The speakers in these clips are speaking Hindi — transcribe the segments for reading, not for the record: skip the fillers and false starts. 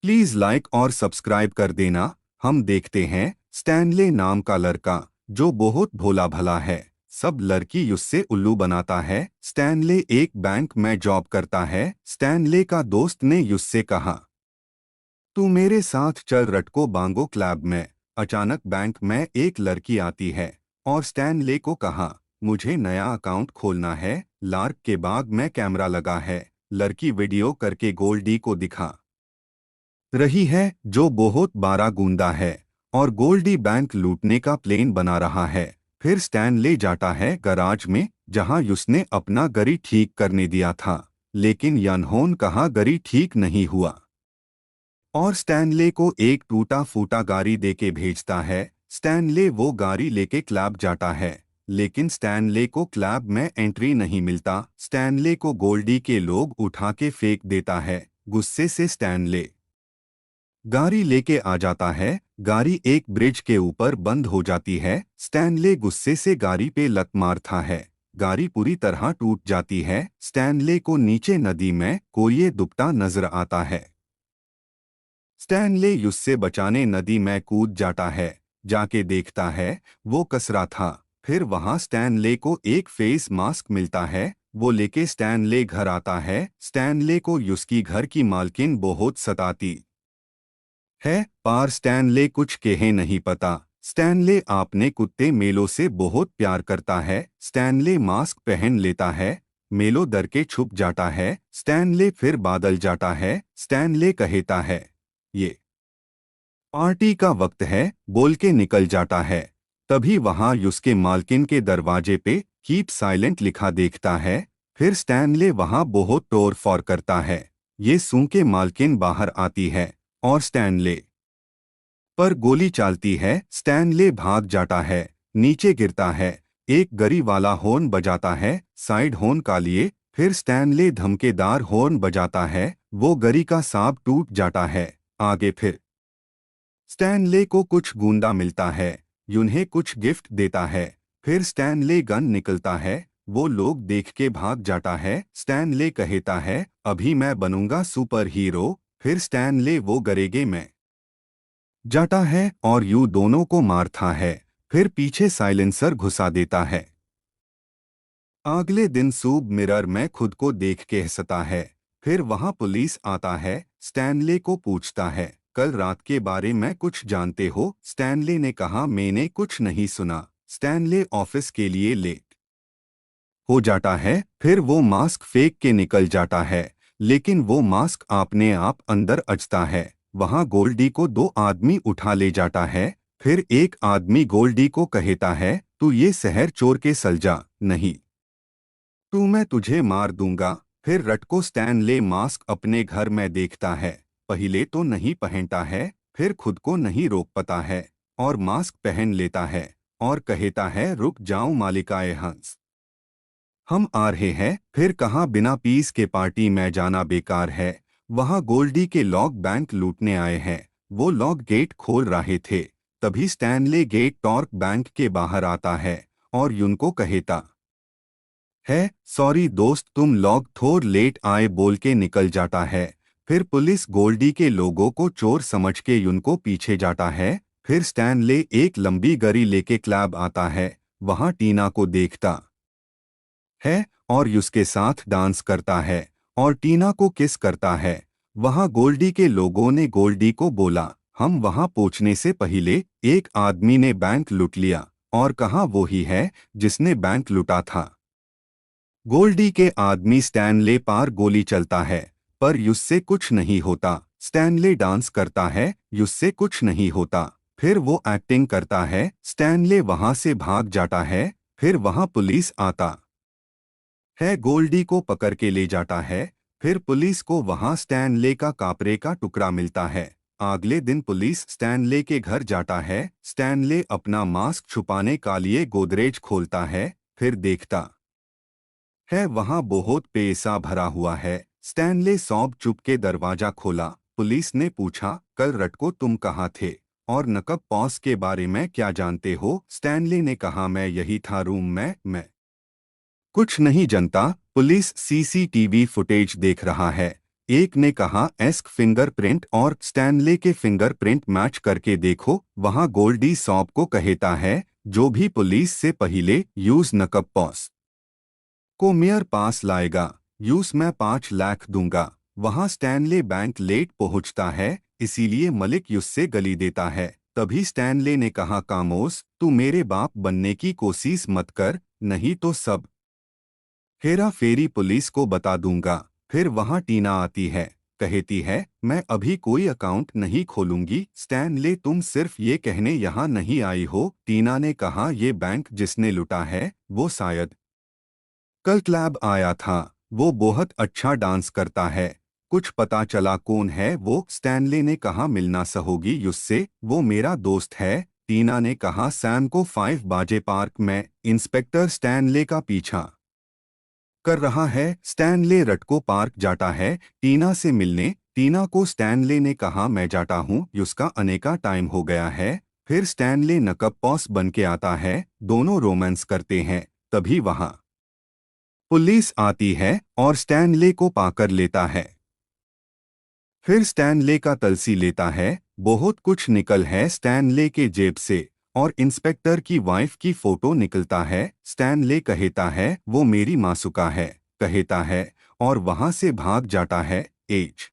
प्लीज लाइक और सब्सक्राइब कर देना। हम देखते हैं स्टैनले नाम का लड़का जो बहुत भोला भला है। सब लड़की उससे उल्लू बनाता है। स्टैनले एक बैंक में जॉब करता है। स्टैनले का दोस्त ने उससे कहा, तू मेरे साथ चल रटको बांगो क्लब में। अचानक बैंक में एक लड़की आती है और स्टैनले को कहा, मुझे नया अकाउंट खोलना है। लार्क के बाग में कैमरा लगा है। लड़की वीडियो करके गोल्डी को दिखा रही है जो बहुत बड़ा गुंडा है और गोल्डी बैंक लूटने का प्लान बना रहा है। फिर स्टैनले जाता है गराज में जहां उसने अपना गाड़ी ठीक करने दिया था, लेकिन यनहोन कहा गाड़ी ठीक नहीं हुआ और स्टैनले को एक टूटा फूटा गाड़ी देके भेजता है। स्टैनले वो गाड़ी लेके क्लब जाता है, लेकिन स्टैनले को क्लब में एंट्री नहीं मिलता। स्टैनले को गोल्डी के लोग उठा के फेंक देता है। गुस्से से स्टैनले गाड़ी लेके आ जाता है। गाड़ी एक ब्रिज के ऊपर बंद हो जाती है। स्टैनले गुस्से से गाड़ी पे लत मारता है। गाड़ी पूरी तरह टूट जाती है। स्टैनले को नीचे नदी में कोई डूबता नजर आता है। स्टैनले उससे बचाने नदी में कूद जाता है। जाके देखता है वो कसरा था। फिर वहां स्टैनले को एक फेस मास्क मिलता है। वो लेके स्टैनले घर आता है। स्टैनले को उसकी घर की मालकिन बहुत सताती है, पर स्टैनले कुछ कहे नहीं पता। स्टैनले अपने कुत्ते मेलो से बहुत प्यार करता है। स्टैनले मास्क पहन लेता है। मेलो डर के छुप जाता है। स्टैनले फिर बादल जाता है। स्टैनले कहता है, ये पार्टी का वक्त है, बोल के निकल जाता है। तभी वहां उसके मालकिन के दरवाजे पे कीप साइलेंट लिखा देखता है। फिर स्टैनले वहां बहुत तोड़ फोड़ करता है। ये सुन के मालकिन बाहर आती है और स्टैनले पर गोली चालती है। स्टैनले भाग जाता है, नीचे गिरता है। एक गरी वाला हॉर्न बजाता है, साइड हॉर्न का लिए। फिर स्टैनले धमकेदार हॉर्न बजाता है। वो गरी का सांप टूट जाता है। आगे फिर स्टैनले को कुछ गुंडा मिलता है, उन्हें कुछ गिफ्ट देता है। फिर स्टैनले गन निकलता है। वो लोग देख के भाग जाता है। स्टैनले कहता है, अभी मैं बनूंगा सुपर हीरो। फिर स्टैनले वो गरेगे में जाता है और यू दोनों को मारता है। फिर पीछे साइलेंसर घुसा देता है। अगले दिन सूब मिरर में खुद को देख के हंसता है। फिर वहां पुलिस आता है। स्टैनले को पूछता है, कल रात के बारे में कुछ जानते हो? स्टैनले ने कहा, मैंने कुछ नहीं सुना। स्टैनले ऑफिस के लिए लेट हो जाता है। फिर वो मास्क फेंक के निकल जाता है, लेकिन वो मास्क अपने आप अंदर अजता है। वहां गोल्डी को दो आदमी उठा ले जाता है। फिर एक आदमी गोल्डी को कहता है, तू ये शहर चोर के सलजा, नहीं तू मैं तुझे मार दूंगा। फिर रटको स्टैनले मास्क अपने घर में देखता है। पहले तो नहीं पहनता है, फिर खुद को नहीं रोक पाता है और मास्क पहन लेता है और कहता है, रुक जाओ मालिकाए हंस, हम आ रहे हैं। फिर कहाँ बिना पीस के पार्टी में जाना बेकार है। वहां गोल्डी के लोग बैंक लूटने आए हैं। वो लोग गेट खोल रहे थे। तभी स्टैनले गेट टॉर्क बैंक के बाहर आता है और उनको कहता है, सॉरी दोस्त, तुम लोग थोड़ लेट आए, बोल के निकल जाता है। फिर पुलिस गोल्डी के लोगों को चोर समझ के उनको पीछे जाता है। फिर स्टैनले एक लंबी गरी लेके क्लब आता है। वहां टीना को देखता है और उसके साथ डांस करता है और टीना को किस करता है। वहां गोल्डी के लोगों ने गोल्डी को बोला, हम वहां पहुंचने से पहले एक आदमी ने बैंक लूट लिया और कहा वो ही है जिसने बैंक लूटा था। गोल्डी के आदमी स्टैनले पार गोली चलता है, पर उससे कुछ नहीं होता। स्टैनले डांस करता है, उससे कुछ नहीं होता। फिर वो एक्टिंग करता है। स्टैनले वहां से भाग जाता है। फिर वहां पुलिस आता है, गोल्डी को पकड़ के ले जाता है। फिर पुलिस को वहां स्टैनले का कापरे का टुकड़ा मिलता है। अगले दिन पुलिस स्टैनले के घर जाता है। स्टैनले अपना मास्क छुपाने का लिए गोदरेज खोलता है। फिर देखता है वहां बहुत पैसा भरा हुआ है। स्टैनले सौंप चुप के दरवाजा खोला। पुलिस ने पूछा, कल रटको तुम कहाँ थे और नकब पॉस के बारे में क्या जानते हो? स्टैनले ने कहा, मैं यही था रूम में, मैं कुछ नहीं जानता। पुलिस सीसीटीवी फुटेज देख रहा है। एक ने कहा एस्क फिंगरप्रिंट और स्टैनले के फिंगरप्रिंट मैच करके देखो। वहां गोल्डी सौंप को कहता है जो भी पुलिस से पहले यूज नकब पॉस को मेयर पास लाएगा यूज मैं 5 लाख दूंगा। वहां स्टैनले बैंक लेट पहुंचता है, इसीलिए मलिक युस से गली देता है। तभी स्टैनले ने कहा कामोस तू मेरे बाप बनने की कोशिश मत कर, नहीं तो सब हेरा फेरी पुलिस को बता दूंगा। फिर वहां टीना आती है, कहती है मैं अभी कोई अकाउंट नहीं खोलूंगी। स्टैनले तुम सिर्फ ये कहने यहाँ नहीं आई हो। टीना ने कहा ये बैंक जिसने लुटा है वो शायद कल क्लब आया था, वो बहुत अच्छा डांस करता है। कुछ पता चला कौन है वो? स्टैनले ने कहा मिलना सहोगी उससे, वो मेरा दोस्त है। टीना ने कहा सैम को 5 बजे पार्क में इंस्पेक्टर स्टैनले का पीछा कर रहा है। स्टैनले रटको पार्क जाता है टीना से मिलने। टीना को स्टैनले ने कहा मैं जाता हूँ, उसका आने का टाइम हो गया है। फिर स्टैनले नकब पॉस बन के आता है, दोनों रोमांस करते हैं। तभी वहां पुलिस आती है और स्टैनले को पाकर लेता है। फिर स्टैनले का तलसी लेता है, बहुत कुछ निकल है स्टैनले के जेब से और इंस्पेक्टर की वाइफ की फोटो निकलता है। स्टैनले कहता है वो मेरी मासूका है, कहता है और वहां से भाग जाता है। एच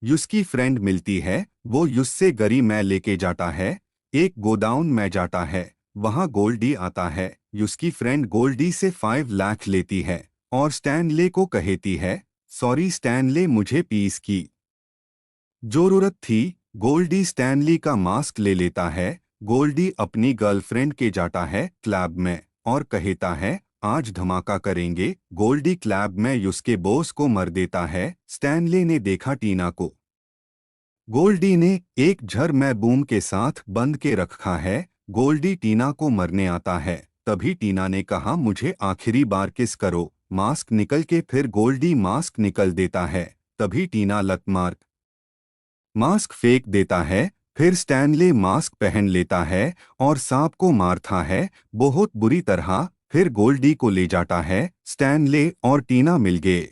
उसकी फ्रेंड मिलती है, वो उससे गरी में लेके जाता है। एक गोडाउन में जाता है, वहां गोल्डी आता है। उसकी फ्रेंड गोल्डी से 5 लाख लेती है और स्टैनले को कहती है सॉरी स्टैनले मुझे पीस की जरूरत थी। गोल्डी स्टैनली का मास्क ले लेता है। गोल्डी अपनी गर्लफ्रेंड के जाता है क्लब में और कहता है आज धमाका करेंगे। गोल्डी क्लब में उसके बॉस को मर देता है। स्टैनले ने देखा टीना को, गोल्डी ने एक झर में बूम के साथ बंद के रखा है। गोल्डी टीना को मरने आता है। तभी टीना ने कहा मुझे आखिरी बार किस करो। मास्क निकल के फिर गोल्डी मास्क निकल देता है। तभी टीना लत मार मास्क फेंक देता है। फिर स्टैनले मास्क पहन लेता है और सांप को मारता है बहुत बुरी तरह। फिर गोल्डी को ले जाता है। स्टैनले और टीना मिल गए।